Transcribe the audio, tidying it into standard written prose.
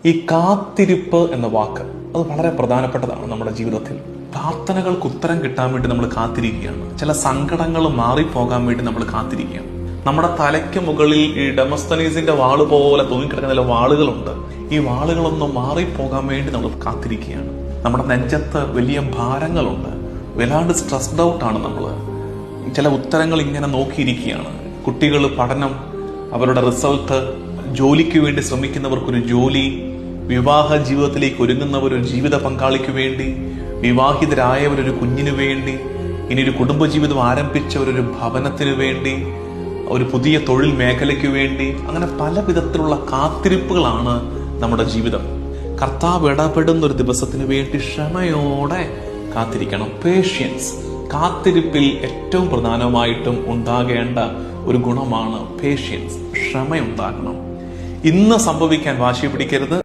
ഈ കാത്തിരിപ്പ് എന്ന വാക്ക് അത് വളരെ പ്രധാനപ്പെട്ടതാണ് നമ്മുടെ ജീവിതത്തിൽ. പ്രാർത്ഥനകൾക്ക് ഉത്തരം കിട്ടാൻ വേണ്ടി നമ്മൾ കാത്തിരിക്കുകയാണ്. ചില സങ്കടങ്ങൾ മാറിപ്പോകാൻ വേണ്ടി നമ്മൾ കാത്തിരിക്കുകയാണ്. നമ്മുടെ തലയ്ക്ക് മുകളിൽ ഈ ഡെമോസ്തനീസിന്റെ വാള് പോലെ തൂങ്ങിക്കിടക്കുന്ന ചില വാളുകളുണ്ട്. ഈ വാളുകളൊന്നും മാറിപ്പോകാൻ വേണ്ടി നമ്മൾ കാത്തിരിക്കുകയാണ്. നമ്മുടെ നെഞ്ചത്ത് വലിയ ഭാരങ്ങളുണ്ട്, വല്ലാണ്ട് സ്ട്രെസ്ഡ് ഔട്ടാണ് നമ്മൾ. ചില ഉത്തരങ്ങൾ ഇങ്ങനെ നോക്കിയിരിക്കുകയാണ്. കുട്ടികൾ പഠനം, അവരുടെ റിസൾട്ട്, ജോലിക്ക് വേണ്ടി ശ്രമിക്കുന്നവർക്കൊരു ജോലി, വിവാഹ ജീവിതത്തിലേക്ക് ഒരുങ്ങുന്നവരൊരു ജീവിത പങ്കാളിക്ക് വേണ്ടി, വിവാഹിതരായവരൊരു കുഞ്ഞിനു വേണ്ടി, ഇനി ഒരു കുടുംബജീവിതം ആരംഭിച്ചവരൊരു ഭവനത്തിന് വേണ്ടി, ഒരു പുതിയ തൊഴിൽ മേഖലയ്ക്ക് വേണ്ടി. അങ്ങനെ പല വിധത്തിലുള്ള കാത്തിരിപ്പുകളാണ് നമ്മുടെ ജീവിതം. കർത്താവ് ഇടപെടുന്ന ഒരു ദിവസത്തിന് വേണ്ടി ക്ഷമയോടെ കാത്തിരിക്കണം. പേഷ്യൻസ്. കാത്തിരിപ്പിൽ ഏറ്റവും പ്രധാനമായിട്ടും ഉണ്ടാകേണ്ട ഒരു ഗുണമാണ് പേഷ്യൻസ്. ക്ഷമയുണ്ടാകണം. ഇന്ന് സംഭവിക്കാൻ വാശി പിടിക്കരുത്.